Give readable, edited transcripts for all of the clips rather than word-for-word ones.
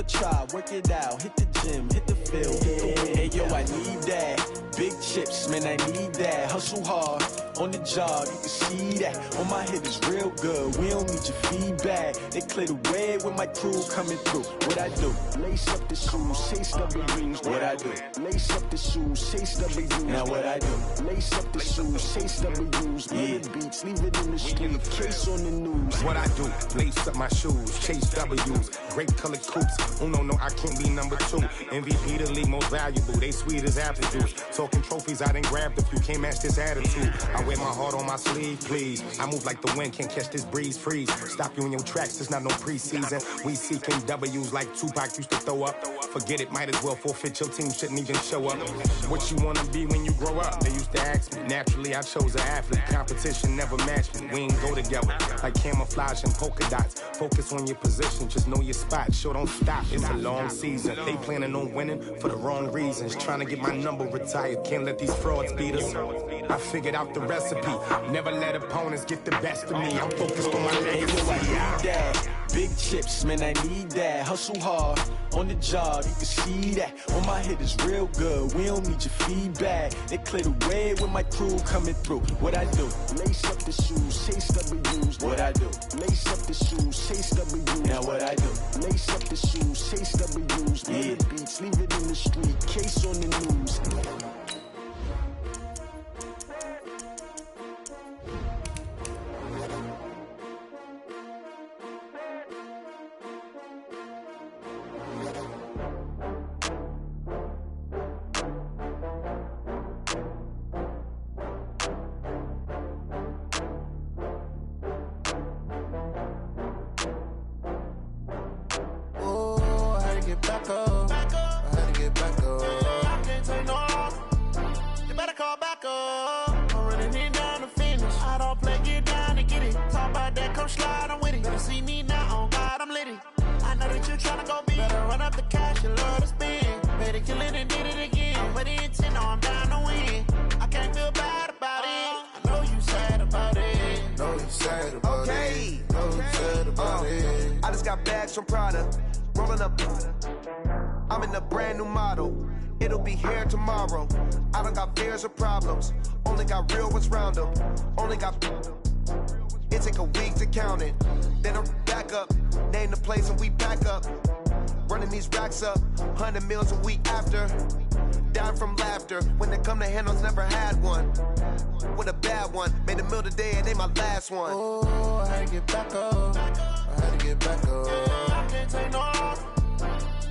Try, work it out, hit the gym, hit the field, hit the wind. Hey yo, I need that. Big chips, man, I need that. Hustle hard, on the job, you can see that. On my head is real good, we don't need your feedback. They clear the way with my crew coming through. What I do? Lace up the shoes, chase W's. What I do? Lace up the shoes, chase W's. Now what I do? Lace up the shoes, chase W's. Yeah. Beats, leave it in the street, case on the news. What I do? Lace up my shoes, chase W's. Great colored coops. Oh no, I can't be number 2. MVP the league most valuable. They sweet as apple juice. Talking trophies, I didn't grab the few. Can't match this attitude. I wear my heart on my sleeve, please. I move like the wind, can't catch this breeze, freeze. Stop you in your tracks, there's not no preseason. We seeking W's like Tupac used to throw up. Forget it, might as well forfeit. Your team shouldn't even show up. What you wanna be when you grow up? They used to ask me. Naturally, I chose an athlete. Competition never matched me. We ain't go together like camouflage and polka dots. Focus on your position, just know your spot. Sure, don't stop. It's a long season. They planning on winning for the wrong reasons. Trying to get my number retired. Can't let these frauds beat us. I figured out the recipe. Never let opponents get the best of me. I'm focused on my legacy. Big chips, man, I need that. Hustle hard, on the job, you can see that. On my head is real good, we don't need your feedback. They clear the way with my crew coming through. What I do? Lace up the shoes, chase W's. What I do? Lace up the shoes, chase W's. Now what I do? Lace up the shoes, chase W's. Yeah. Beats, leave it in the street, case on the news. From Prada, rolling up. I'm in a brand new model. It'll be here tomorrow. I don't got fears or problems. Only got real ones round them. Only got. It take a week to count it. Then I'm back up. Name the place and we back up. Running these racks up. 100 meals a week after. Down from laughter. When they come to handles, never had one. With a bad one. Made a meal today and ain't my last one. Oh, I had to get back up. I had to get back up. I can't take no off.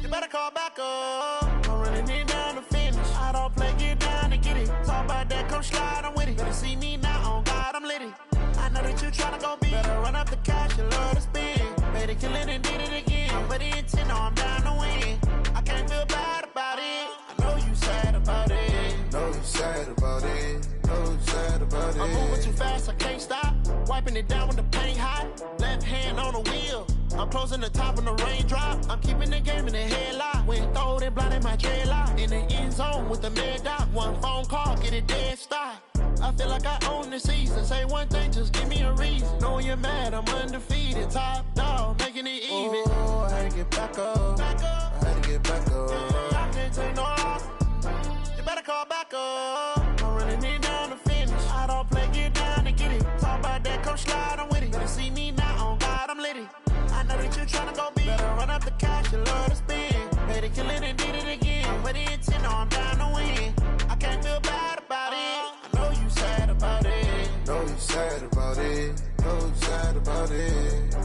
You better call back up. I'm running it down to finish. I don't play, get down and get it. Talk about that, come slide, I'm with it. Better see me now, on God, I'm litty. I know that you tryna go big. Better run up the cash, you love to spend. Better kill it and did it again. But the intent, no, I'm down to win. I can't feel bad about it. I know you sad about it. Know you sad about it. Know you sad about it. I'm moving too fast, I can't stop. Wiping it down with the paint hot. Left hand on the wheel. I'm closing the top when the raindrop. I'm keeping the game in the headlock. When throwed and blinded my dreadlock. In the end zone with the mad dot. One phone call, get it dead stop. I feel like I own the season. Say one thing, just give me a reason. Knowing you're mad, I'm undefeated. Top dog, making it even. Oh, I had to get back up. I had to get back up. I can't take no off. You better call back up. I'm running it down to finish. I don't play, get down and get it. Talk about that, come slide, I'm with it. Better see me now, on God, I'm litty. I know that you tryna go big. Better run up the cash, you love to spend. Better kill it and did it again. But the intent, no, I'm down to win. I can't feel bad about it. I know you sad about it. Know you sad about it. Know you sad about it.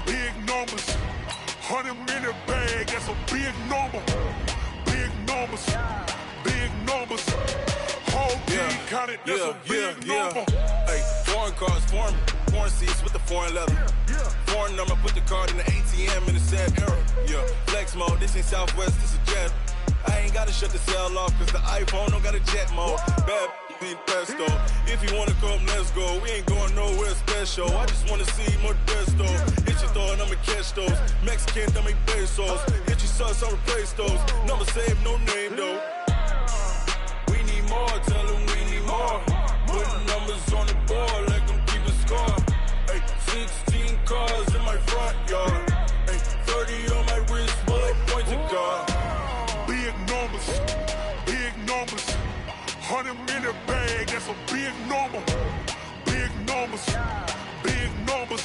Big numbers, 100-minute bag, that's a big number. Big numbers, whole team counted, that's a big number. Hey, foreign cars, foreign seats with the foreign leather. foreign number, put the card in the ATM in the sad era. Yeah, flex mode, this ain't Southwest, this is jet. I ain't gotta shut the cell off, cause the iPhone don't got a jet mode. Bad ain't pesto. If you wanna come, let's go. We ain't going nowhere special. I just wanna see more desto. Hit your throw and I'ma catch those. Mexican, dummy pesos. Hit your sauce, I'll replace those. Number save, no name though. We need more, tell them we need more. Putting numbers on the board, let them keep a score. Ay, 16 cars in my front yard. Ay, 30 on my wrist, bullet point to God. Big numbers, big numbers. 100 in the bag, that's a big number. Big numbers, big numbers.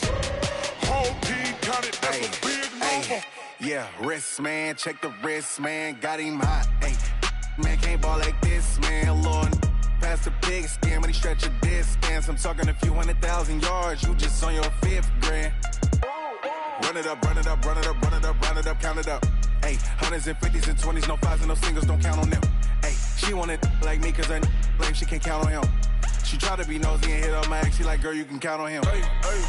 Whole team counted, that's a big number. Yeah, wrist man, check the wrist man, got him hot. Ay, man can't ball like this, man. Lord, past the pig skin, when he stretch a distance. I'm talking a few 100,000 yards, you just on your 5th grand. Run it up, run it up, run it up, run it up, round it up, count it up. Ay, 100s and 50s and 20s, no 5s and no singles, don't count on them. Ay, she want it like me, cause her like she can't count on him. She try to be nosy and hit up my ex, she like, girl, you can count on him. Hey, hey,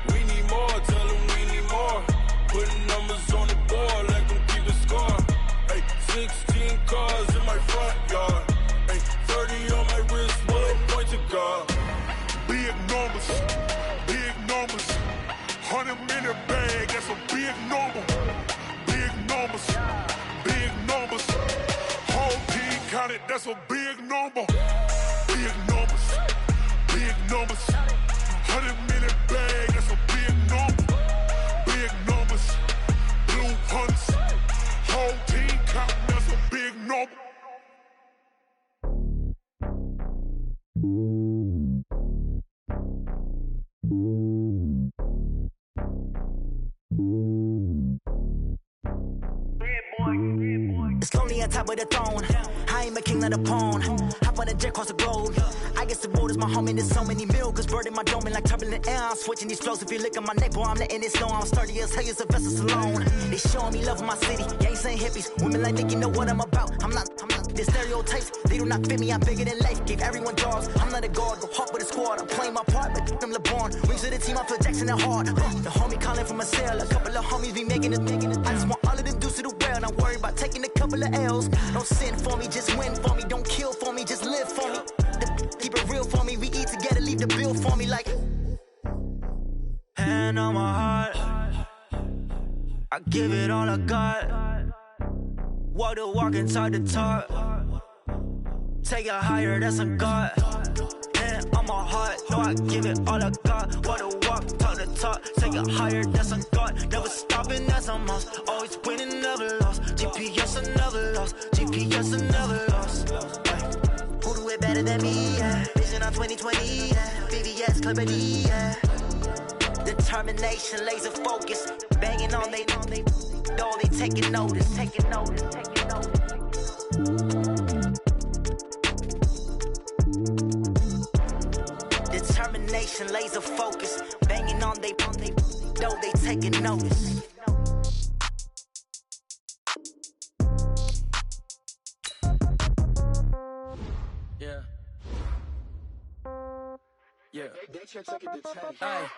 we need more, tell them we need more. Putting numbers on the board, let them keep a score. Hey, 16 cars in my front yard. Hey, 30 on my wrist, bullet point to God. Big numbers, big numbers. 100 in the bag, that's a big number. Big numbers, big numbers. Whole team counted, that's a big number. Big numbers, big numbers. 100 in the bag, that's a big number. Big numbers, blue hunts. Whole team counting, that's a big number. It's lonely on top of the throne. I ain't a king, not a pawn. Hop on a jet across the globe. I guess the world is my home and there's so many milkers burning my dome like turbulent air. I'm switching these flows. If you look at my neck, boy, I'm letting it slow. I'm sturdy as hell as a vessel alone. They showing me love in my city. Gangs ain't hippies. Women like think you know what I'm about. I'm not. The stereotypes, they do not fit me. I'm bigger than life. Gave everyone jobs. I'm not a guard. Go hard with a squad. I'm playing my part, but them LeBron. Rings to the team. I feel Jackson and hard. The homie calling from a cell. A couple of homies be making it. I just want all of them dudes to do well. Not worry about taking a couple of L's. Don't sin for me, just win for me. Don't kill for me, just live for me. Keep it real for me. We eat together, leave the bill for me like. Hand on my heart, I give it all I got. Walk the walk and talk the talk. Take it higher, that's a God. Hand on my heart, no, I give it all I got. Walk the walk, talk the talk. Take it higher, that's a God. Never stopping, that's a must. Always winning, never lost. GPS, I never lost. GPS, I never lost. Who do it better than me? Yeah. Vision on 2020. Yeah. VVS, Clippity. Yeah. Determination, laser focus. Banging on they though they taking notice. Taking notice. Taking notice. Determination, laser focus. Banging on they though they taking notice. Yeah. Yeah.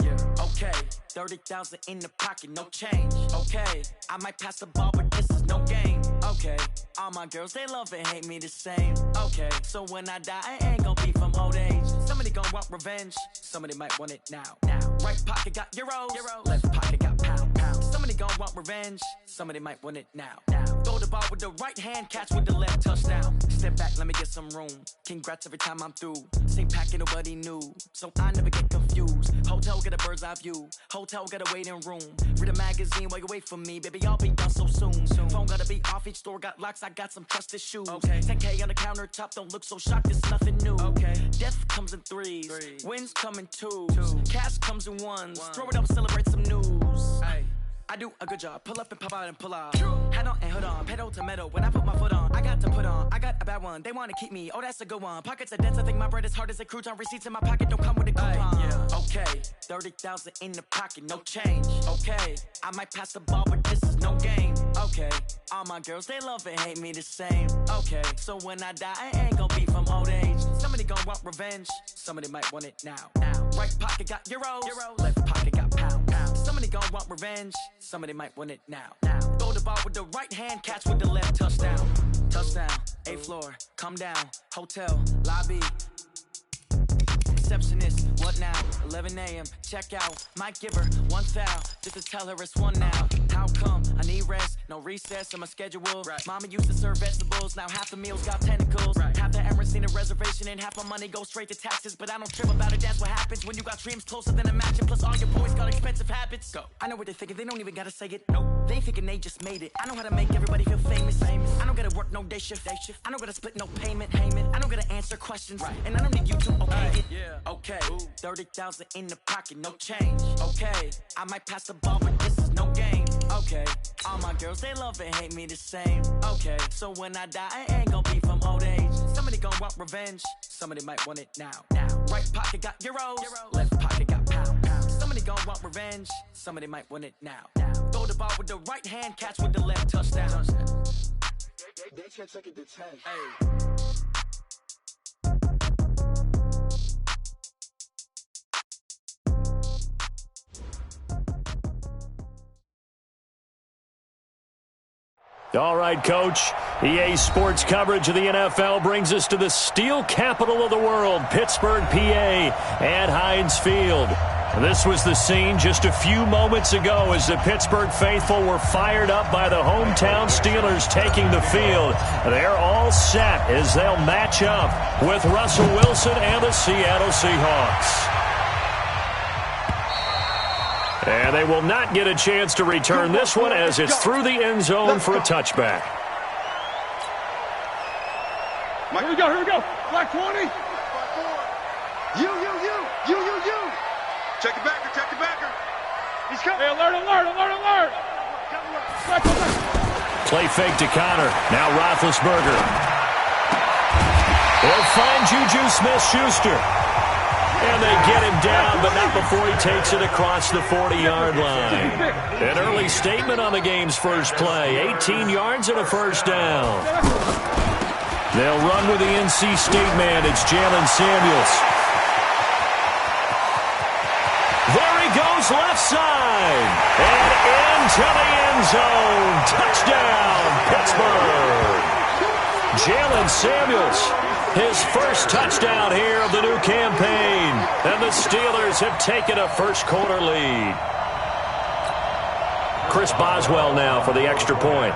Yeah. Okay. 30,000 in the pocket, no change. Okay. I might pass the ball, but this is no game. Okay. All my girls, they love and hate me the same. Okay. So when I die, I ain't gonna be from old age. Somebody gonna want revenge. Somebody might want it now. Right pocket got euros. Left pocket got pound. Somebody gonna want revenge. Somebody might want it now. Throw the ball with the right hand, catch with the left, touchdown. Step back, let me get some room. Congrats every time I'm through. Same packet, nobody knew. So I never get confused. Hotel got a bird's eye view. Hotel got a waiting room. Read a magazine while you wait for me. Baby, I'll be done so soon. Phone gotta be off, each store got locks. I got some trusted shoes. Okay. 10K on the countertop, don't look so shocked, it's nothing new. Okay. Death comes in threes. Wins come in twos. Cash comes in ones. Throw it up, celebrate some news. Hey. I do a good job, pull up and pop out and pull out. Head on and hood on, pedal to metal. When I put my foot on, I got to put on. I got a bad one, they wanna keep me, oh that's a good one. Pockets are dense, I think my bread is hard as a crouton. Receipts in my pocket don't come with a coupon. Yeah. Okay, 30,000 in the pocket, no change. Okay, I might pass the ball, but this is no game. Okay, all my girls, they love and hate me the same. Okay, so when I die, I ain't gonna be from old age. Somebody gonna want revenge, somebody might want it now. Right pocket got euros, left pocket got pound. Somebody gon' want revenge, somebody might want it now. Throw the ball with the right hand, catch with the left, touchdown. Touchdown, 8th floor, come down, hotel, lobby. Receptionist, what now? 11 a.m., check out. Might give her 1 foul, just to tell her it's 1 now. How come? I need rest, no recess in my schedule. Right. Mama used to serve vegetables, now half the meals got tentacles. Right. Half the Emirates need a reservation and half my money goes straight to taxes. But I don't trip about it, that's what happens when you got dreams closer than a matching. Plus all your boys got expensive habits. Go. I know what they're thinking, they don't even gotta say it. Nope. They thinking they just made it. I know how to make everybody feel famous. I don't gotta work no day shift. I don't gotta split no payment. I don't gotta answer questions. Right. And I don't need you to okay it. Yeah. Okay, 30,000 in the pocket, no change. Okay, I might pass the ball, but this is no game. Okay, all my girls, they love and hate me the same. Okay, so when I die, I ain't gonna be from old age. Somebody gon' want revenge, somebody might want it now. Right pocket got euros, left pocket got pounds. Somebody gon' want revenge, somebody might want it now. Throw the ball with the right hand, catch with the left, touchdown. They can't take it to 10. Hey. All right, Coach. EA Sports coverage of the NFL brings us to the steel capital of the world, Pittsburgh, PA, at Heinz Field. This was the scene just a few moments ago as the Pittsburgh faithful were fired up by the hometown Steelers taking the field. They're all set as they'll match up with Russell Wilson and the Seattle Seahawks. And they will not get a chance to return this one as it's through the end zone for a touchback. Here we go. Black 20. You. Check the backer. He's coming. Hey, alert. Play fake to Connor. Now Roethlisberger. They'll find Juju Smith-Schuster. And they get him down, but not before he takes it across the 40-yard line. An early statement on the game's first play. 18 yards and a first down. They'll run with the NC State man. It's Jalen Samuels. There he goes, left side. And into the end zone. Touchdown, Pittsburgh. Jalen Samuels. His first touchdown here of the new campaign. And the Steelers have taken a first-quarter lead. Chris Boswell now for the extra point.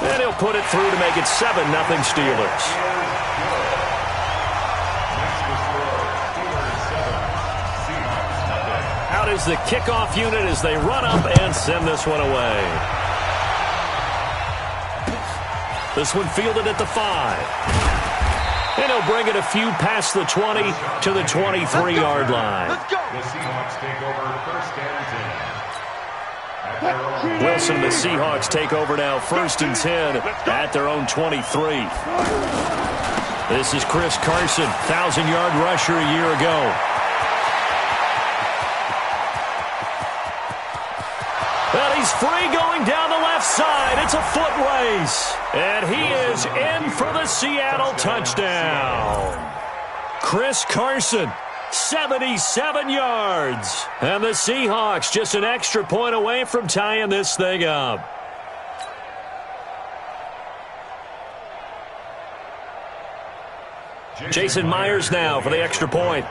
And he'll put it through to make it 7-0 Steelers. Out is the kickoff unit as they run up and send this one away. This one fielded at the 5. And he'll bring it a few past the 20 to the 23-yard line. Let's go. The Seahawks take over first and 10. Wilson and the Seahawks take over now first and 10 at their own 23. This is Chris Carson, 1,000-yard rusher a year ago. And he's free going down the left side. It's a foot race. And he is in for the Seattle touchdown. Chris Carson, 77 yards. And the Seahawks just an extra point away from tying this thing up. Jason Myers now for the extra point.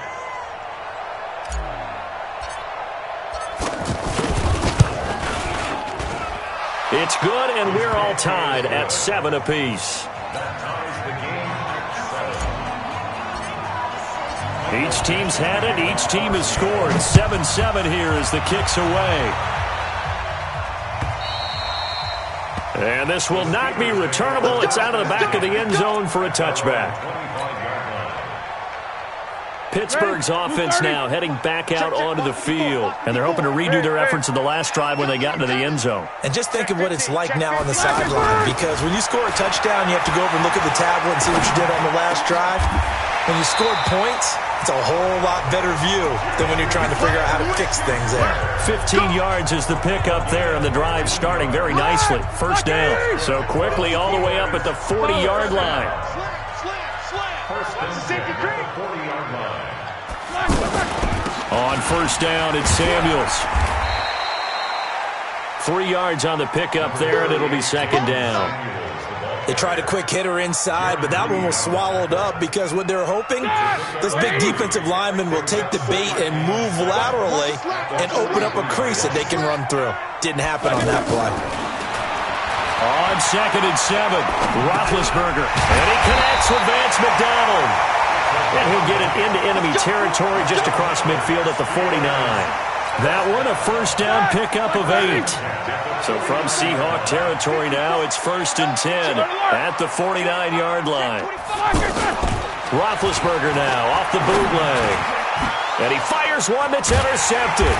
It's good, and we're all tied at 7 apiece. Each team's had it. Each team has scored. 7-7 here as the kick's away. And this will not be returnable. It's out of the back of the end zone for a touchback. Pittsburgh's offense now heading back out onto the field. And they're hoping to redo their efforts in the last drive when they got into the end zone. And just think of what it's like now on the sideline. Because when you score a touchdown, you have to go over and look at the tablet and see what you did on the last drive. When you scored points, it's a whole lot better view than when you're trying to figure out how to fix things there. 15 yards is the pick up there, and the drive starting very nicely. First down. So quickly all the way up at the 40-yard line. First and 10, 40-yard line. On first down, it's Samuels. 3 yards on the pickup there, and it'll be second down. They tried a quick hitter inside, but that one was swallowed up because what they're hoping, those big defensive linemen will take the bait and move laterally and open up a crease that they can run through. Didn't happen on that play. On second and 7, Roethlisberger, and he connects with Vance McDonald. And he'll get it into enemy territory just across midfield at the 49. That one, a first down pickup of 8. So from Seahawk territory now, it's first and 10 at the 49-yard line. Roethlisberger now off the bootleg. And he fires one that's intercepted.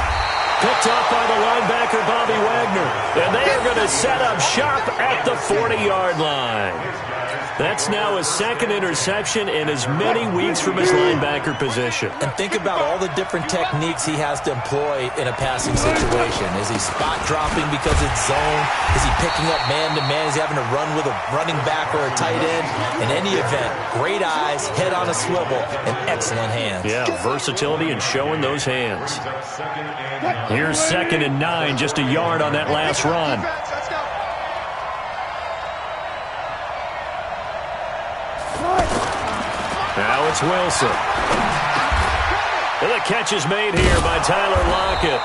Picked off by the linebacker, Bobby Wagner. And they are going to set up shop at the 40-yard line. That's now his second interception in as many weeks from his linebacker position. And think about all the different techniques he has to employ in a passing situation. Is he spot dropping because it's zone? Is he picking up man-to-man? Is he having to run with a running back or a tight end? In any event, great eyes, head on a swivel, and excellent hands. Yeah, versatility and showing those hands. Here's second and 9, just a yard on that last run. Now it's Wilson. And the catch is made here by Tyler Lockett.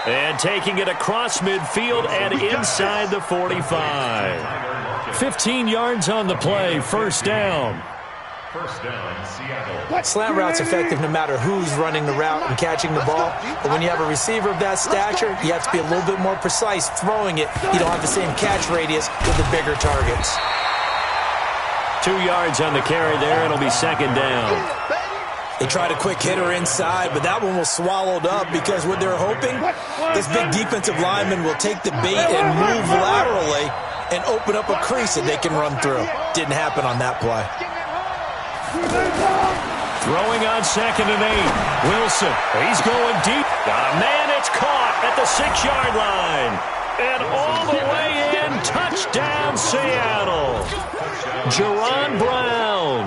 And taking it across midfield and inside the 45. 15 yards on the play, first down. Slant route's effective no matter who's running the route and catching the ball. But when you have a receiver of that stature, you have to be a little bit more precise throwing it. You don't have the same catch radius with the bigger targets. 2 yards on the carry there. It'll be second down. They tried a quick hitter inside, but that one was swallowed up because what they're hoping, this big defensive lineman will take the bait and move laterally and open up a crease that they can run through. Didn't happen on that play. Throwing on second and 8. Wilson, he's going deep. Got a man, it's caught at the 6-yard line. And all the way in, touchdown Seattle. Jerron Brown,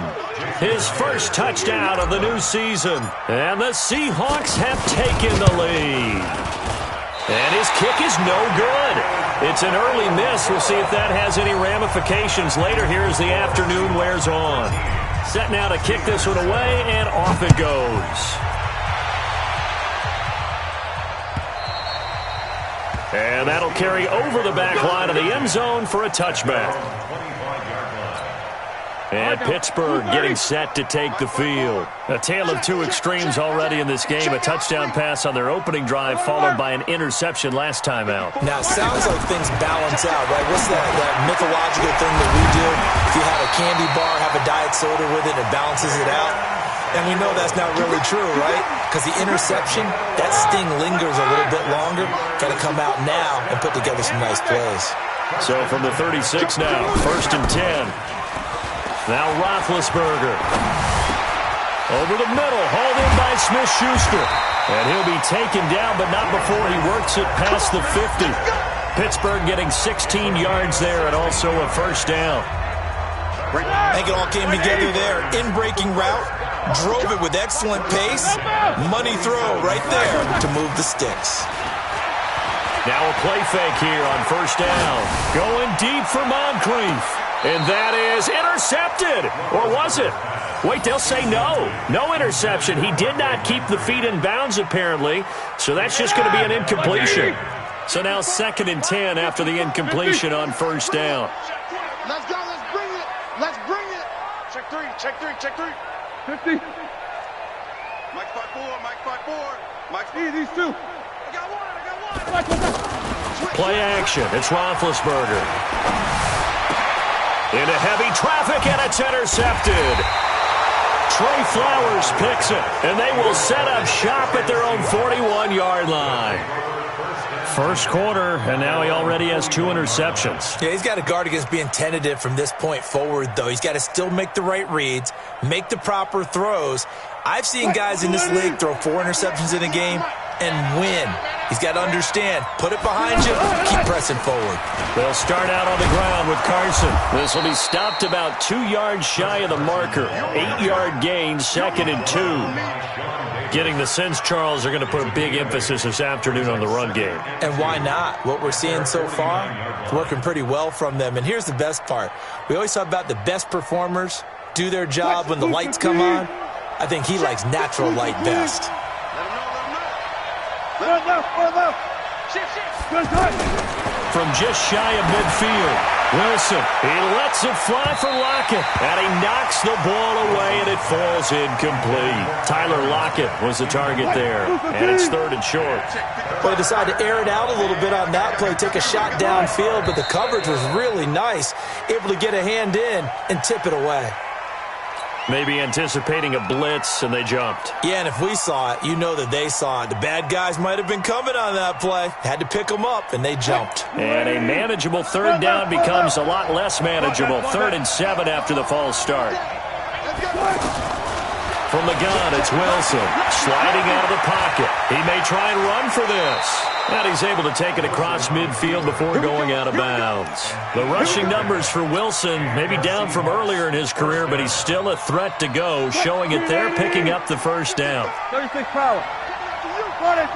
his first touchdown of the new season. And the Seahawks have taken the lead. And his kick is no good. It's an early miss. We'll see if that has any ramifications later here as the afternoon wears on. Set now to kick this one away, and off it goes. And that'll carry over the back line of the end zone for a touchback. And Pittsburgh getting set to take the field. A tale of two extremes already in this game. A touchdown pass on their opening drive followed by an interception last time out. Now, it sounds like things balance out, right? What's that mythological thing that we do? If you have a candy bar, have a diet soda with it, it balances it out. And we know that's not really true, right? Because the interception, that sting lingers a little bit longer. Got to come out now and put together some nice plays. So from the 36 now, first and 10. Now Roethlisberger. Over the middle, hauled in by Smith-Schuster. And he'll be taken down, but not before he works it past the 50. Pittsburgh getting 16 yards there and also a first down. I think it all came together there. In-breaking route, drove it with excellent pace. Money throw right there to move the sticks. Now a play fake here on first down. Going deep for Moncrief. And that is intercepted. Or was it? Wait, they'll say no. No interception. He did not keep the feet in bounds, apparently. So that's just going to be an incompletion. So now second and 10 after the incompletion on first down. Let's go. Let's bring it. Let's bring it. Check three. Check three. Check three. 50. Mike 5-4. Mike 5-4. Mike these two. I got one. Play action. It's Roethlisberger. Into heavy traffic, and it's intercepted. Trey Flowers picks it, and they will set up shop at their own 41-yard line. First quarter, and now he already has 2 interceptions. Yeah, he's got to guard against being tentative from this point forward, though. He's got to still make the right reads, make the proper throws. I've seen guys in this league throw 4 interceptions in a game and win. He's got to understand, put it behind you, keep pressing forward. They'll start out on the ground with Carson. This will be stopped about 2 yards shy of the marker. 8-yard gain, second and 2. Getting the sense, Charles, are going to put a big emphasis this afternoon on the run game. And why not? What we're seeing so far, it's working pretty well from them. And here's the best part. We always talk about the best performers do their job when the lights come on. I think he likes natural light best. From just shy of midfield, Wilson, he lets it fly for Lockett, and he knocks the ball away, and it falls incomplete. Tyler Lockett was the target there, and it's 3rd and short. Well, they decided to air it out a little bit on that play, take a shot downfield, but the coverage was really nice, able to get a hand in and tip it away. Maybe anticipating a blitz, and they jumped. Yeah, and if we saw it, you know that they saw it. The bad guys might have been coming on that play. Had to pick them up, and they jumped. And a manageable 3rd down becomes a lot less manageable. 3rd and 7 after the false start. From the gun, it's Wilson, sliding out of the pocket. He may try and run for this. And he's able to take it across midfield before going out of bounds. The rushing numbers for Wilson may be down from earlier in his career, but he's still a threat to go, showing it there, picking up the 1st down. 36 power. Got it.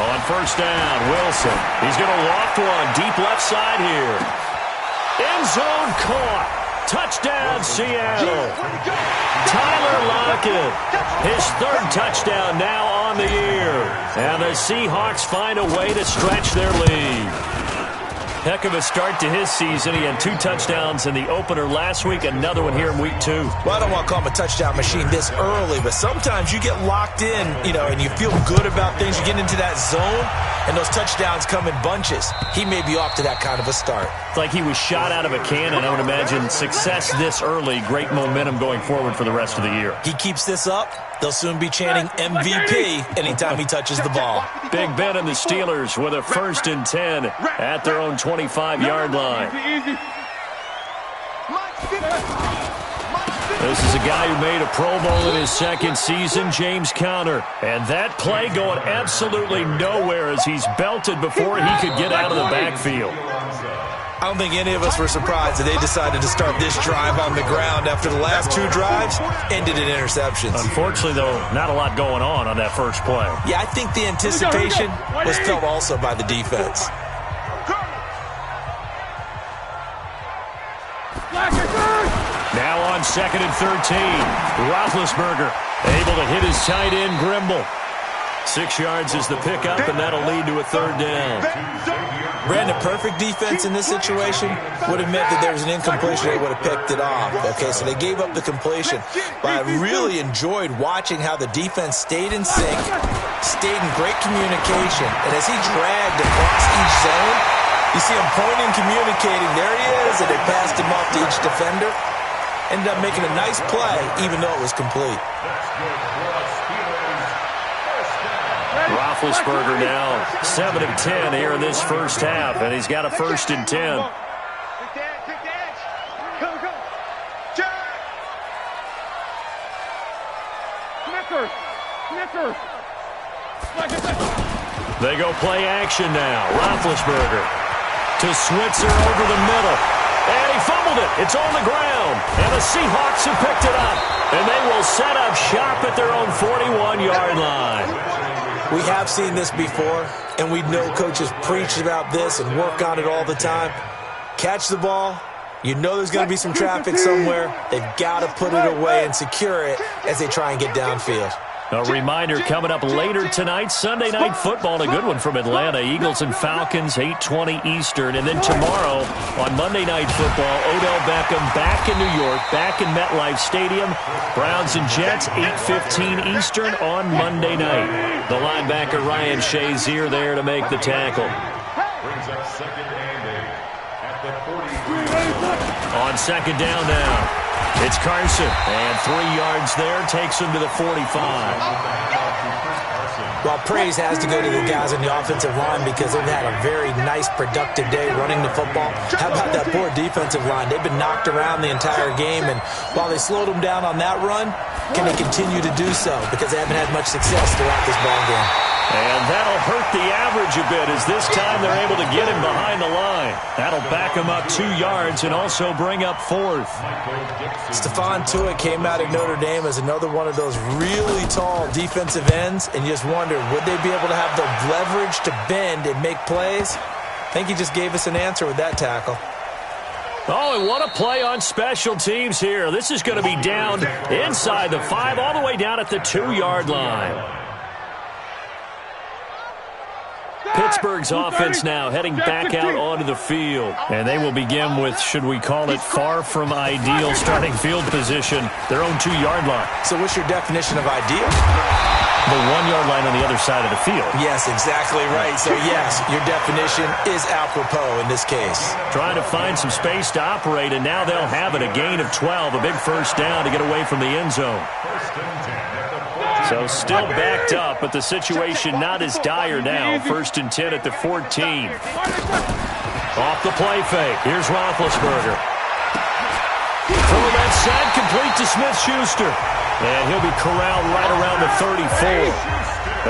On 1st down, Wilson. He's going to loft one deep left side here. End zone caught. Touchdown, Seattle. Tyler Lockett, his 3rd touchdown now on the year. And the Seahawks find a way to stretch their lead. Heck of a start to his season. He had 2 touchdowns in the opener last week, another one here in week 2. Well, I don't want to call him a touchdown machine this early, but sometimes you get locked in, and you feel good about things. You get into that zone, and those touchdowns come in bunches. He may be off to that kind of a start. It's like he was shot out of a cannon. I would imagine success this early, great momentum going forward for the rest of the year. He keeps this up, they'll soon be chanting MVP anytime he touches the ball. Big Ben and the Steelers with a 1st and 10 at their own 25-yard line. This is a guy who made a Pro Bowl in his 2nd season, James Conner. And that play going absolutely nowhere as he's belted before he could get out of the backfield. I don't think any of us were surprised that they decided to start this drive on the ground after the last 2 drives ended in interceptions. Unfortunately, though, not a lot going on that first play. Yeah, I think the anticipation was felt also by the defense. Now on 2nd and 13, Roethlisberger able to hit his tight end, Grimble. 6 yards is the pickup, and that'll lead to a 3rd down. Brandon, perfect defense in this situation would have meant that there was an incompletion. They would have picked it off. Okay, so they gave up the completion. But I really enjoyed watching how the defense stayed in sync, stayed in great communication. And as he dragged across each zone, you see him pointing, communicating. There he is, and they passed him off to each defender. Ended up making a nice play, even though it was complete. Roethlisberger now 7 of 10 here in this first half, and he's got a 1st and 10. They go play action now. Roethlisberger to Switzer over the middle. And he fumbled it. It's on the ground. And the Seahawks have picked it up. And they will set up shop at their own 41-yard line. We have seen this before, and we know coaches preach about this and work on it all the time. Catch the ball. You know there's going to be some traffic somewhere. They've got to put it away and secure it as they try and get downfield. A reminder coming up later tonight, Sunday Night Football, a good one from Atlanta. Eagles and Falcons, 8:20 Eastern. And then tomorrow on Monday Night Football, Odell Beckham back in New York, back in MetLife Stadium. Browns and Jets, 8:15 Eastern on Monday night. The linebacker Ryan Shazier there to make the tackle. Brings up 2nd and 8 at the 40. On 2nd down now. It's Carson, and 3 yards there takes him to the 45. Well, praise has to go to the guys on the offensive line because they've had a very nice, productive day running the football. How about that poor defensive line? They've been knocked around the entire game, and while they slowed them down on that run, can they continue to do so? Because they haven't had much success throughout this ball game. And that'll hurt the average a bit as this time they're able to get him behind the line. That'll back him up 2 yards and also bring up 4th. Stephon Tuitt came out of Notre Dame as another one of those really tall defensive ends, and you just wondered, would they be able to have the leverage to bend and make plays? I think he just gave us an answer with that tackle. Oh, and what a play on special teams here. This is going to be down inside the 5, all the way down at the 2-yard line. Pittsburgh's offense now heading back out onto the field. And they will begin with, should we call it, far from ideal starting field position, their own 2-yard line. So what's your definition of ideal? The 1-yard line on the other side of the field. Yes, exactly right. So, yes, your definition is apropos in this case. Trying to find some space to operate, and now they'll have it. A gain of 12, a big first down to get away from the end zone. So still backed up, but the situation not as dire now. 1st and 10 at the 14. Off the play fake. Here's Roethlisberger. From the left side, complete to Smith-Schuster. And he'll be corralled right around the 34.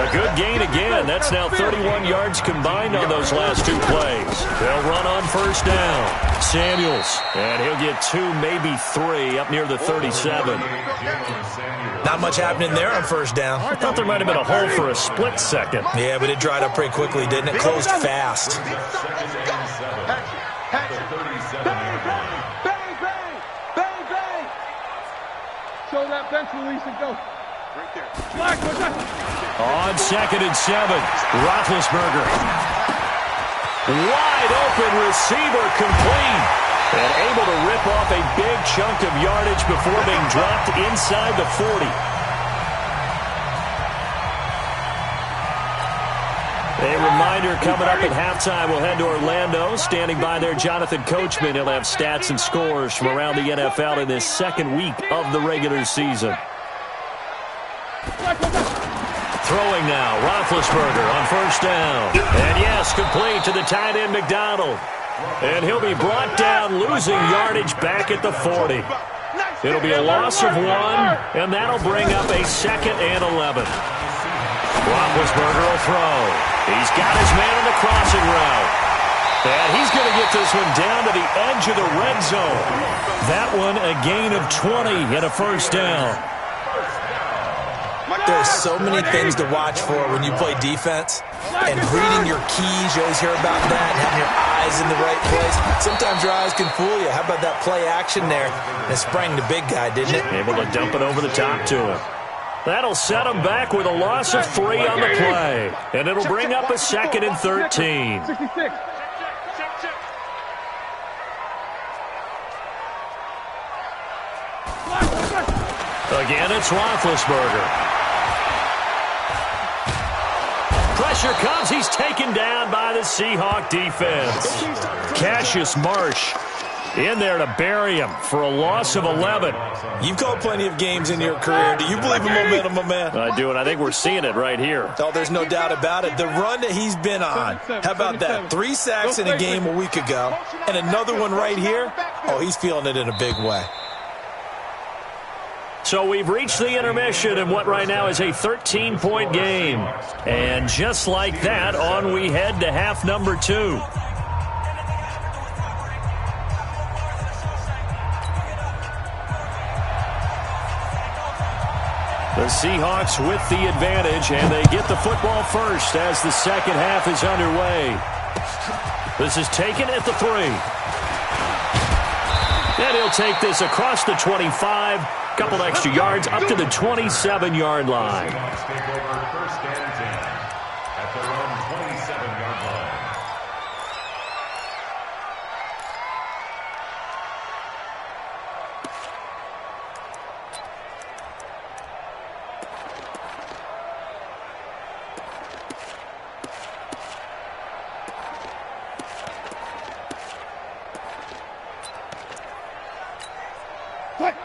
A good gain again. That's now 31 yards combined on those last 2 plays. They'll run on first down. Samuels. And he'll get 2, maybe 3 up near the 37. Not much happening there on first down. I thought there might have been a hole for a split second. Yeah, but it dried up pretty quickly, didn't it? Closed fast. Show that bench release and go. Right there. On 2nd and 7, Roethlisberger. Wide open receiver complete. And able to rip off a big chunk of yardage before being dropped inside the 40. A reminder coming up at halftime. We'll head to Orlando. Standing by there, Jonathan Coachman. He'll have stats and scores from around the NFL in this 2nd week of the regular season. Throwing now, Roethlisberger on first down. And yes, complete to the tight end, McDonald. And he'll be brought down, losing yardage back at the 40. It'll be a loss of 1, and that'll bring up a 2nd and 11. Roethlisberger will throw. He's got his man on the crossing route. And he's going to get this one down to the edge of the red zone. That one a gain of 20 and a first down. There's so many things to watch for when you play defense. And reading your keys, you always hear about that, and having your eyes in the right place. Sometimes your eyes can fool you. How about that play action there? And it sprang the big guy, didn't it? Able to dump it over the top to him. That'll set him back with a loss of 3 on the play. And it'll bring up a 2nd and 13. Again, it's Roethlisberger. Pressure comes. He's taken down by the Seahawk defense. Cassius Marsh in there to bury him for a loss of 11. You've called plenty of games in your career. Do you believe in momentum, my man? I do, and I think we're seeing it right here. Oh, there's no doubt about it. The run that he's been on, how about that? 3 sacks in a game a week ago, and another one right here. Oh, he's feeling it in a big way. So we've reached the intermission in what right now is a 13-point game. And just like that, on we head to half number 2. The Seahawks with the advantage, and they get the football first as the second half is underway. This is taken at the 3. And he'll take this across the 25. Couple extra yards up to the 27-yard line. First and 10 at their own 27-yard line.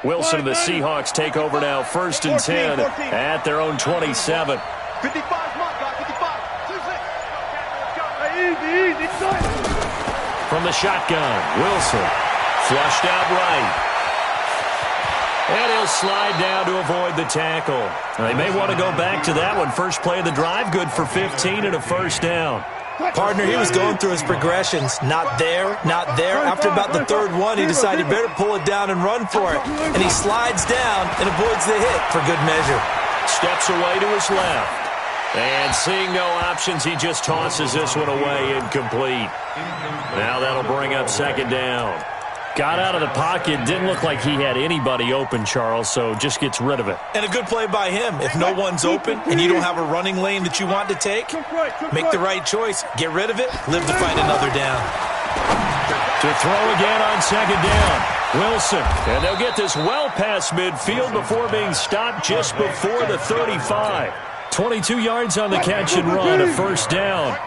Wilson and the Seahawks take over now, 1st and 10 at their own 27. 55, easy. From the shotgun, Wilson flushed out right. And he'll slide down to avoid the tackle. They may want to go back to that one. First play of the drive, good for 15 and a first down. Partner, he was going through his progressions. Not there, not there. After about the third one, he decided better pull it down and run for it. And he slides down and avoids the hit for good measure. Steps away to his left. And seeing no options, he just tosses this one away, incomplete. Now that'll bring up second down. Got out of the pocket, didn't look like he had anybody open, Charles, so just gets rid of it. And a good play by him. If no one's open and you don't have a running lane that you want to take, make the right choice. Get rid of it, live to find another down. To throw again on second down. Wilson, and they'll get this well past midfield before being stopped just before the 35. 22 yards on the catch and run, a first down.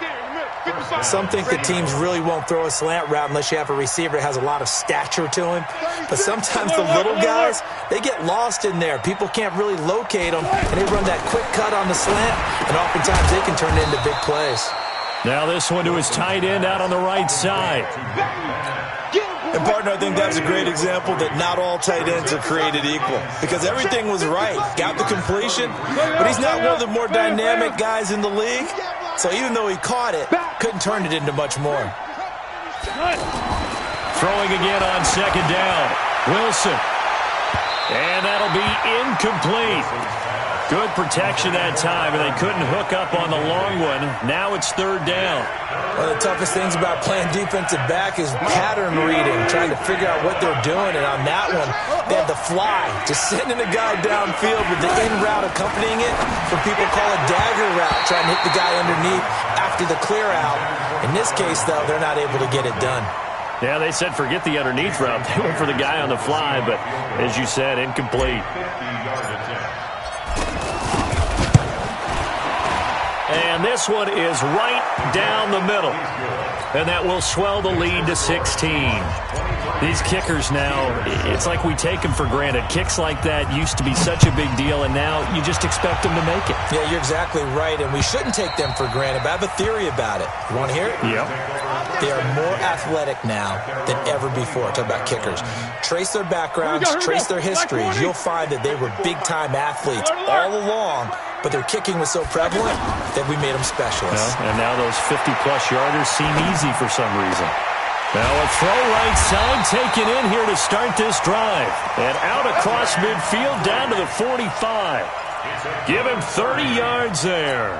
Some think that teams really won't throw a slant route unless you have a receiver that has a lot of stature to him. But sometimes the little guys, they get lost in there. People can't really locate them, and they run that quick cut on the slant, and oftentimes they can turn it into big plays. Now this one to his tight end out on the right side. And, partner, I think that's a great example that not all tight ends are created equal because everything was right. Got the completion, but he's not one of the more dynamic guys in the league. So even though he caught it, couldn't turn it into much more. Throwing again on second down. Wilson. And that'll be incomplete. Good protection that time, and they couldn't hook up on the long one. Now it's third down. One of the toughest things about playing defensive back is pattern reading, trying to figure out what they're doing. And on that one, they had the fly, just sending a guy downfield with the in route accompanying it. What people call a dagger route, trying to hit the guy underneath after the clear out. In this case, though, they're not able to get it done. Yeah, they said forget the underneath route. They went for the guy on the fly, but as you said, incomplete. And this one is right down the middle. And that will swell the lead to 16. These kickers now, it's like we take them for granted. Kicks like that used to be such a big deal, and now you just expect them to make it. Yeah, you're exactly right, and we shouldn't take them for granted, but I have a theory about it. You want to hear it? Yep. They are more athletic now than ever before. Talk about kickers. Trace their backgrounds, trace their histories. You'll find that they were big-time athletes all along, but their kicking was so prevalent that we made them specialists. Well, and now those 50-plus yarders seem easy for some reason. Now a throw right side taken in here to start this drive. And out across midfield down to the 45. Give him 30 yards there.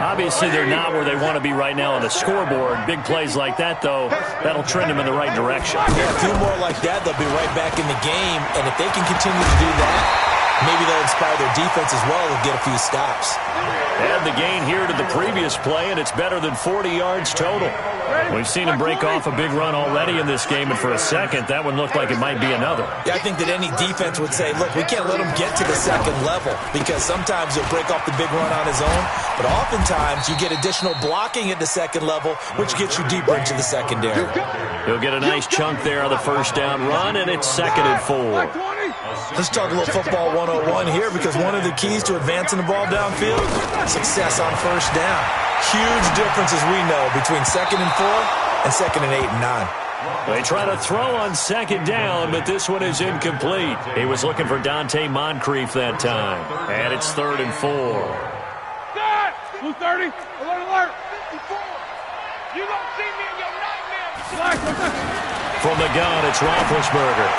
Obviously, they're not where they want to be right now on the scoreboard. Big plays like that, though, that'll trend them in the right direction. Yeah, a few more like that, they'll be right back in the game. And if they can continue to do that, maybe they'll inspire their defense as well and get a few stops. Add the gain here to the previous play, and it's better than 40 yards total. We've seen him break off a big run already in this game, and for a second, that one looked like it might be another. Yeah, I think that any defense would say, look, we can't let him get to the second level because sometimes he'll break off the big run on his own, but oftentimes you get additional blocking at the second level, which gets you deeper into the secondary. He'll get a nice chunk there on the first down run, and it's 2nd and 4. Let's talk a little football 101 here because one of the keys to advancing the ball downfield, success on first down. Huge difference, as we know, between 2nd and 4 and 2nd and 8 and 9. They try to throw on second down, but this one is incomplete. He was looking for Dante Moncrief that time. And it's 3rd and 4. Blue 30, alert. You don't see me in your nightmare. From the gun, it's Roethlisberger.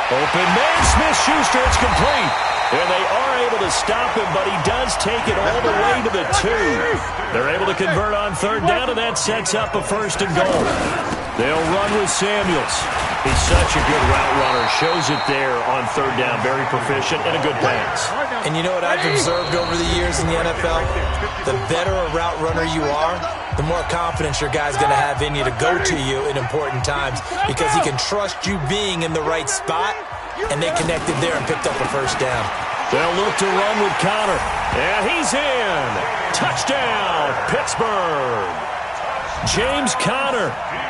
Open man, Smith-Schuster, it's complete. And they are able to stop him, but he does take it all the way to the 2. They're able to convert on 3rd down, and that sets up a 1st and goal. They'll run with Samuels. He's such a good route runner. Shows it there on 3rd down. Very proficient and a good pass. And you know what I've observed over the years in the NFL? The better a route runner you are, the more confidence your guy's going to have in you to go to you in important times because he can trust you being in the right spot, and they connected there and picked up a 1st down. They'll look to run with Connor. And he's in. Touchdown, Pittsburgh. James Conner,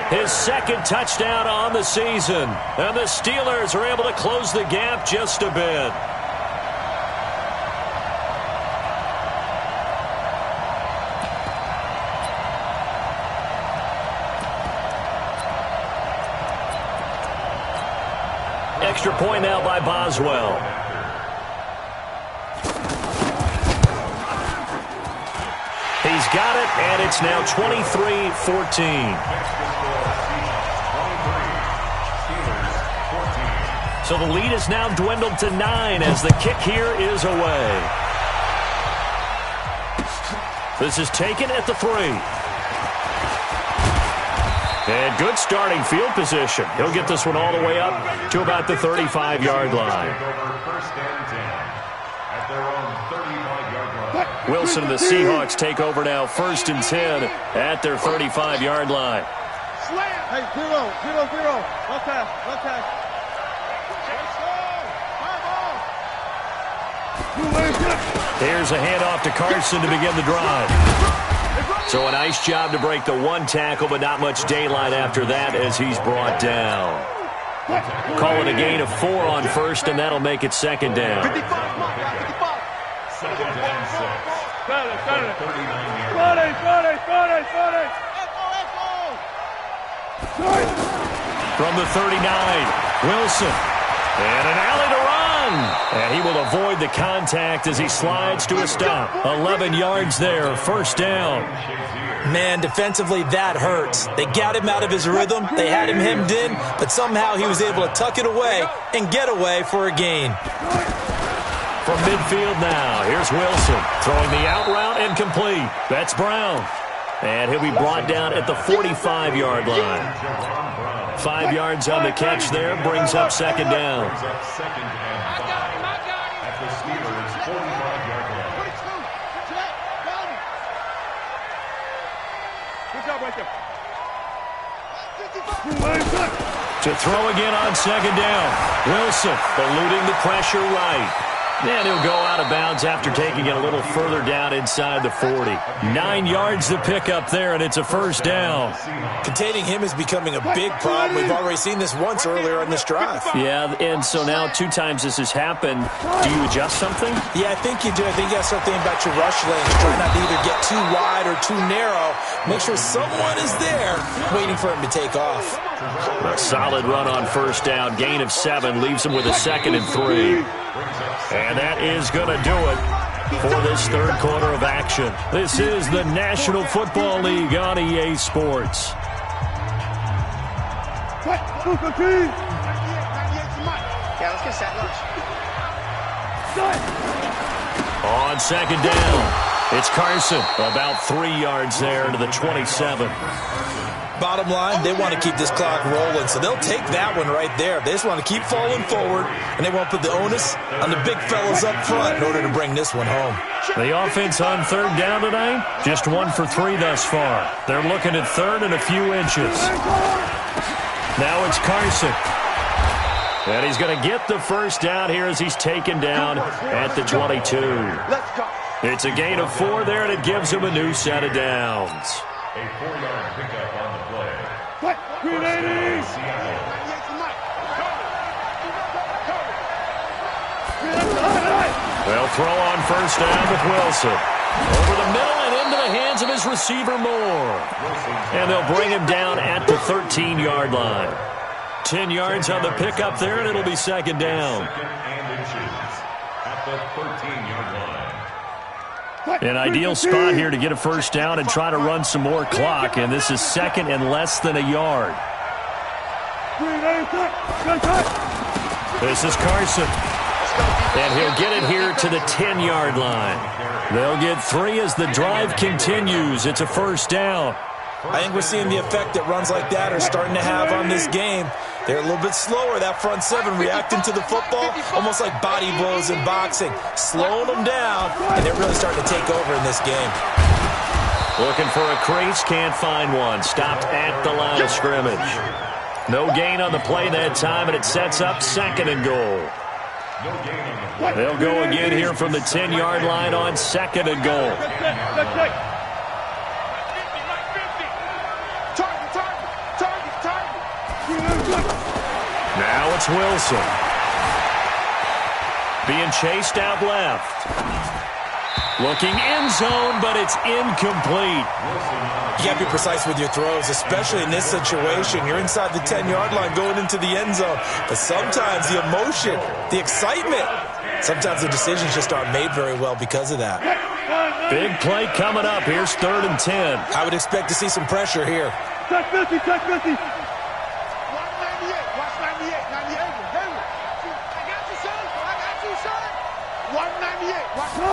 his 2nd touchdown on the season. And the Steelers are able to close the gap just a bit. extra point now by Boswell. He's got it, and it's now 23-14. So the lead is now dwindled to 9 as the kick here is away. This is taken at the 3. And good starting field position. He'll get this one all the way up to about the 35-yard line. Wilson and the Seahawks take over now, 1st and 10 at their 35-yard line. Hey, 0-0-0. Okay. Here's a handoff to Carson to begin the drive. So a nice job to break the 1 tackle, but not much daylight after that as he's brought down. Call it a gain of 4 on 1st, and that'll make it 2nd down. 2nd and 6. From the 39, Wilson. And an alley to run. And he will avoid the contact as he slides to a stop. 11 yards there, 1st down. Man, defensively, that hurts. They got him out of his rhythm. They had him hemmed in, but somehow he was able to tuck it away and get away for a gain. From midfield now, here's Wilson throwing the out route and complete. That's Brown. And he'll be brought down at the 45-yard line. 5 yards on the catch there, brings up 2nd down. At the Steelers' 45-yard line. To throw again on 2nd down. Wilson eluding the pressure right. And he'll go out of bounds after taking it a little further down inside the 40. 9 yards to pick up there, and it's a 1st down. Containing him is becoming a big problem. We've already seen this once earlier on this drive. Yeah, and so now 2 times this has happened. Do you adjust something? Yeah, I think you do. I think you got to start thinking about your rush lanes. Try not to either get too wide or too narrow. Make sure someone is there waiting for him to take off. A solid run on 1st down. Gain of 7 leaves him with a 2nd and 3. And that is going to do it for this 3rd quarter of action. This is the National Football League on EA Sports. On 2nd down, it's Carson. About 3 yards there to the 27. Bottom line, they want to keep this clock rolling, so they'll take that one right there. They just want to keep falling forward, and they won't put the onus on the big fellas up front in order to bring this one home. The offense on 3rd down tonight, just 1 for 3 thus far. They're looking at 3rd and a few inches. Now it's Carson. And he's going to get the 1st down here as he's taken down at the 22. It's a gain of 4 there, and it gives him a new set of downs. A 4-yard pickup on the play. They'll throw on 1st down with Wilson. Over the middle and into the hands of his receiver, Moore. And they'll bring him down at the 13-yard line. 10 yards on the pickup there, and it'll be 2nd down. 2nd and inches at the 13-yard line. An ideal spot here to get a 1st down and try to run some more clock, and this is 2nd and less than a yard. This is Carson. And he'll get it here to the 10-yard line. They'll get 3 as the drive continues. It's a 1st down. I think we're seeing the effect that runs like that are starting to have on this game. They're a little bit slower, that front 7, reacting to the football, almost like body blows in boxing, slowing them down, and they're really starting to take over in this game. Looking for a crease, can't find one. Stopped at the line of scrimmage. No gain on the play that time, and it sets up 2nd and goal. They'll go again here from the 10-yard line on 2nd and goal. Now it's Wilson. Being chased out left. Looking end zone, but it's incomplete. You got to be precise with your throws, especially in this situation. You're inside the 10-yard line going into the end zone. But sometimes the emotion, the excitement, sometimes the decisions just aren't made very well because of that. Big play coming up. Here's 3rd and 10. I would expect to see some pressure here. Touch Missy, touch Missy.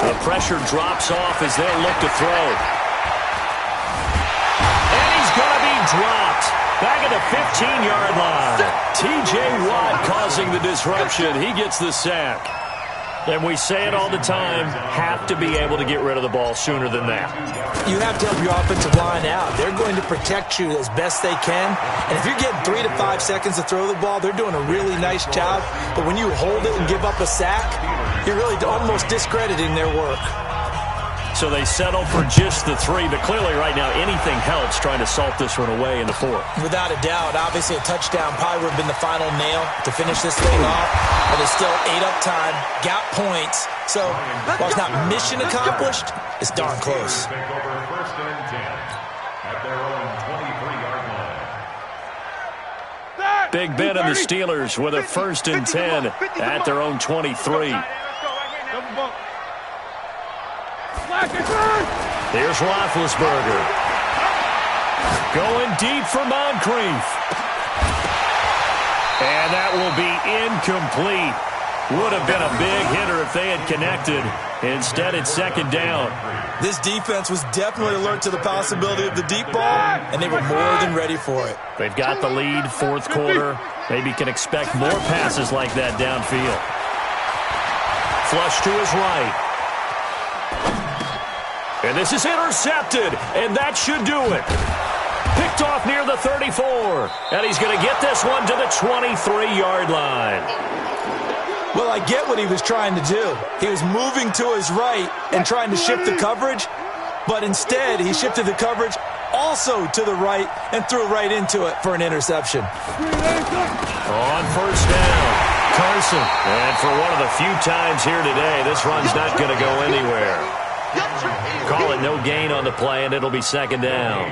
The pressure drops off as they'll look to throw. And he's going to be dropped. Back at the 15-yard line. T.J. Watt causing the disruption. He gets the sack. And we say it all the time, have to be able to get rid of the ball sooner than that. You have to help your offensive line out. They're going to protect you as best they can. And if you're getting 3 to 5 seconds to throw the ball, they're doing a really nice job. But when you hold it and give up a sack, you're really almost discrediting their work. So they settle for just the 3, but clearly right now anything helps trying to salt this one away in the 4th. Without a doubt, obviously a touchdown probably would have been the final nail to finish this thing off, but it's still 8 up time, got points, so while it's not mission accomplished, it's darn close. Take over 1st and 10 at their own 23-yard line. Big Ben and the Steelers with a 1st and 10 at their own 23. Here's Roethlisberger. Going deep for Moncrief. And that will be incomplete. Would have been a big hitter if they had connected. Instead, it's 2nd down. This defense was definitely alert to the possibility of the deep ball, and they were more than ready for it. They've got the lead, 4th quarter. Maybe can expect more passes like that downfield. Flush to his right. And this is intercepted, and that should do it. Picked off near the 34, and he's going to get this one to the 23-yard line. Well, I get what he was trying to do. He was moving to his right and trying to shift the coverage, but instead he shifted the coverage also to the right and threw right into it for an interception. On 1st down, Carson. And for one of the few times here today, this run's not going to go anywhere. Call it no gain on the play, and it'll be 2nd down.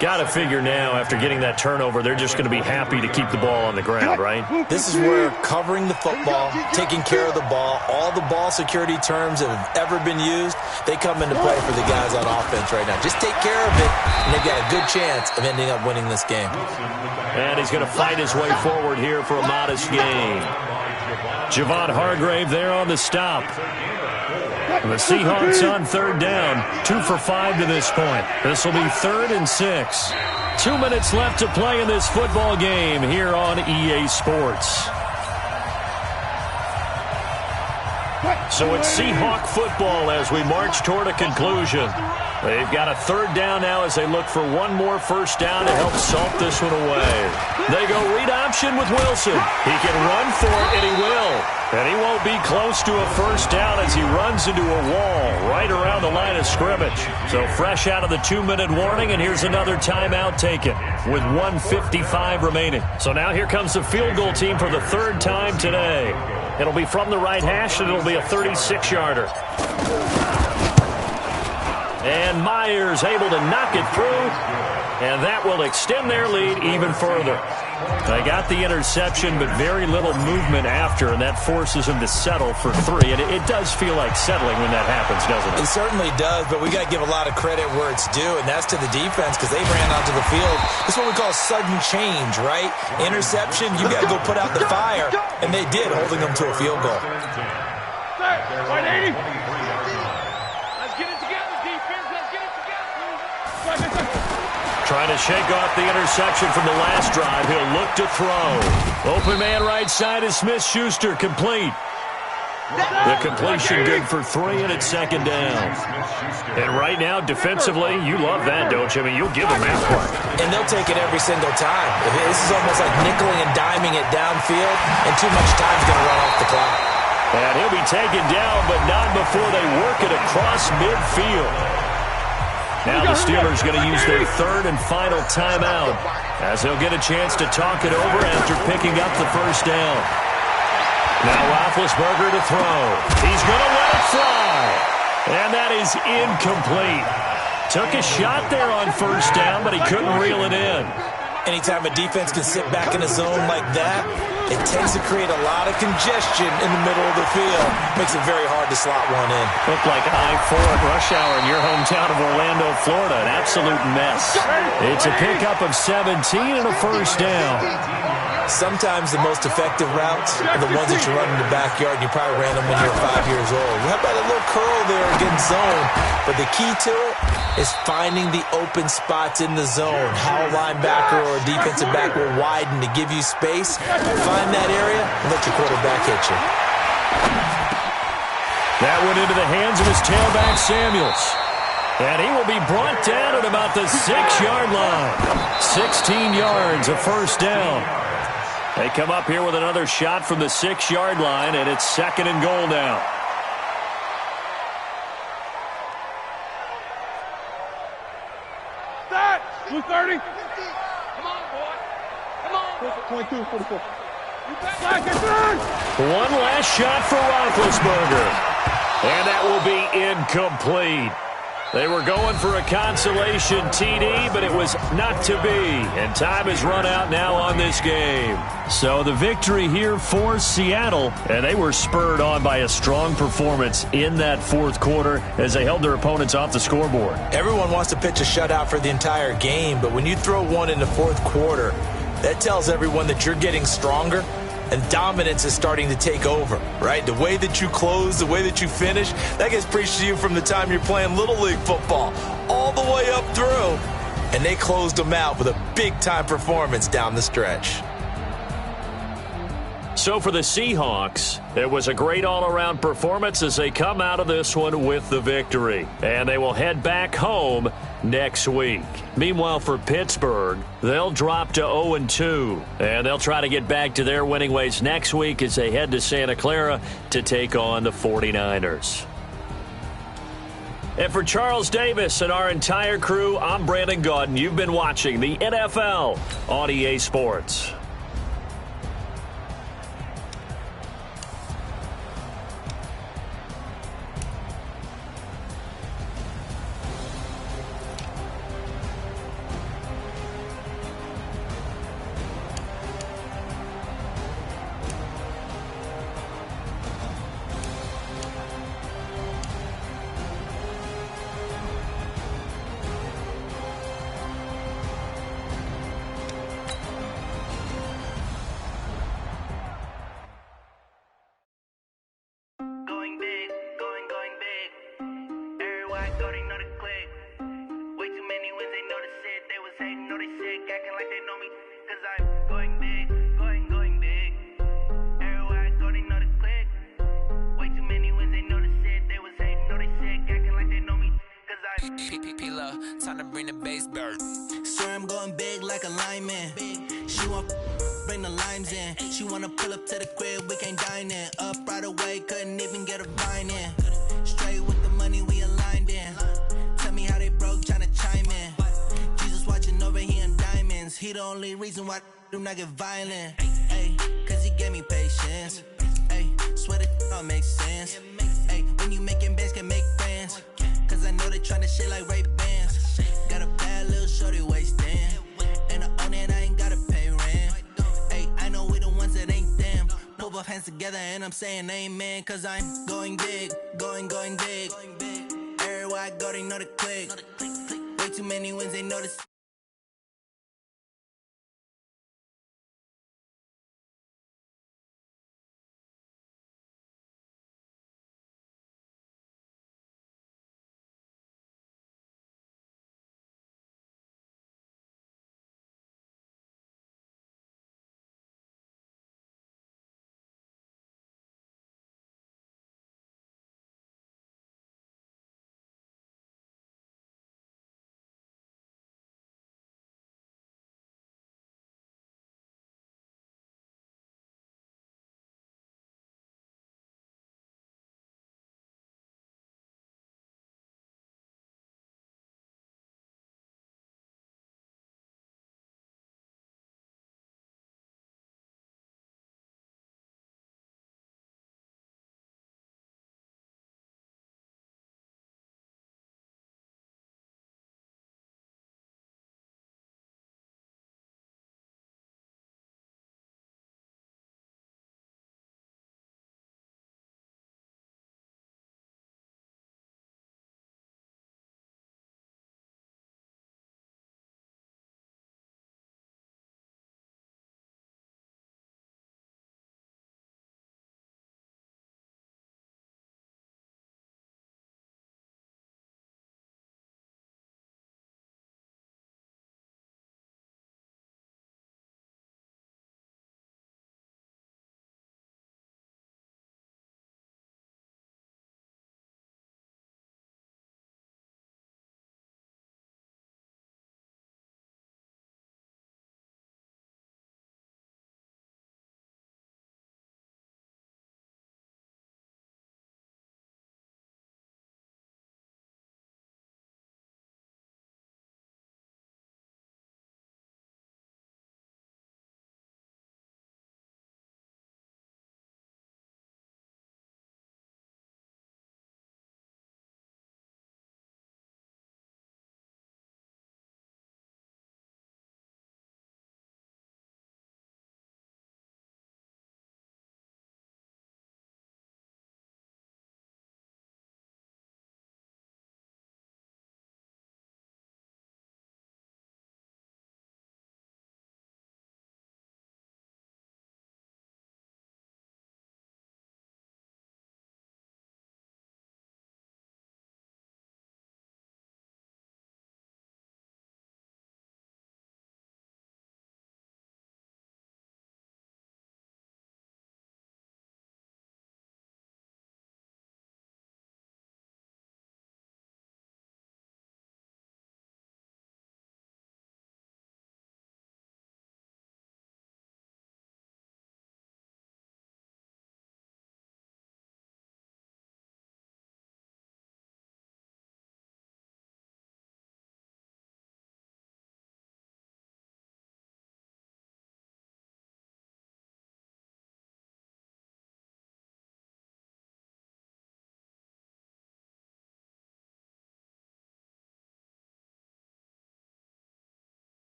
Got to figure now, after getting that turnover, they're just going to be happy to keep the ball on the ground, right? This is where covering the football, taking care of the ball, all the ball security terms that have ever been used, they come into play for the guys on offense right now. Just take care of it, and they've got a good chance of ending up winning this game. And he's going to fight his way forward here for a modest gain. Javon Hargrave there on the stop. The Seahawks on 3rd down, 2 for 5 to this point. This will be 3rd and 6. 2 minutes left to play in this football game here on EA Sports. So it's Seahawk football as we march toward a conclusion. They've got a 3rd down now as they look for one more 1st down to help salt this one away. They go read option with Wilson. He can run for it, and he will. And he won't be close to a 1st down as he runs into a wall right around the line of scrimmage. So fresh out of the 2-minute warning, and here's another timeout taken with 1:55 remaining. So now here comes the field goal team for the 3rd time today. It'll be from the right hash, and it'll be a 36-yarder. And Myers able to knock it through, and that will extend their lead even further. They got the interception, but very little movement after, and that forces them to settle for 3. And it does feel like settling when that happens, doesn't it? It certainly does, but we got to give a lot of credit where it's due, and that's to the defense because they ran onto the field. This is what we call sudden change, right? Interception, you got to go put out the fire, and they did, holding them to a field goal. Trying to shake off the interception from the last drive. He'll look to throw. Open man right side is Smith-Schuster, complete. The completion good for 3, and it's 2nd down. And right now, defensively, you love that, don't you? I mean, you'll give them that play. And they'll take it every single time. This is almost like nickeling and diming it downfield, and too much time's going to run off the clock. And he'll be taken down, but not before they work it across midfield. Now the Steelers going to use their 3rd and final timeout as they'll get a chance to talk it over after picking up the 1st down. Now Roethlisberger to throw. He's going to let it fly. And that is incomplete. Took a shot there on first down, but he couldn't reel it in. Anytime a defense can sit back in a zone like that, it tends to create a lot of congestion in the middle of the field. Makes it very hard to slot one in. Looked like I-4 at rush hour in your hometown of Orlando, Florida. An absolute mess. It's a pickup of 17 and a first down. Sometimes the most effective routes are the ones that you run in the backyard, and you probably ran them when you were 5 years old. How about a little curl there against zone? But the key to it is finding the open spots in the zone. How a linebacker or a defensive back will widen to give you space. Find that area and let your quarterback hit you. That went into the hands of his tailback, Samuels. And he will be brought down at about the 6-yard line. 16 yards, a first down. They come up here with another shot from the 6-yard line, and it's 2nd and goal now. Start! 230. Come on, boy. Come on. 22, 44. One last shot for Roethlisberger. And that will be incomplete. They were going for a consolation TD, but it was not to be. And time has run out now on this game. So the victory here for Seattle, and they were spurred on by a strong performance in that fourth quarter as they held their opponents off the scoreboard. Everyone wants to pitch a shutout for the entire game, but when you throw one in the fourth quarter, that tells everyone that you're getting stronger and dominance is starting to take over, right? The way that you close, the way that you finish, that gets preached to you from the time you're playing Little League football all the way up through. And they closed them out with a big-time performance down the stretch. So for the Seahawks, it was a great all-around performance as they come out of this one with the victory. And they will head back home next week. Meanwhile, for Pittsburgh, they'll drop to 0-2. And they'll try to get back to their winning ways next week as they head to Santa Clara to take on the 49ers. And for Charles Davis and our entire crew, I'm Brandon Gaudin. You've been watching the NFL on EA Sports. Time to bring the bass bird. Swear I'm going big like a lineman. She want bring the limes in. She wanna pull up to the crib, we can't dine in. Up right away, couldn't even get a vine in. Straight with the money we aligned in. Tell me how they broke, tryna chime in. Jesus watching over here in diamonds. He the only reason why I do not get violent. Ay, cause he gave me patience. Ay, swear that all makes sense. Ay, when you making bands can make friends. Cause I know they tryna shit like Ray Bans. Got a bad little shorty wasting. And I own it, I ain't gotta pay rent. Ay, I know we the ones that ain't them. Put both hands together and I'm saying amen. Cause I'm going big, going big. Everywhere I go, they know the click. Way too many wins, they know the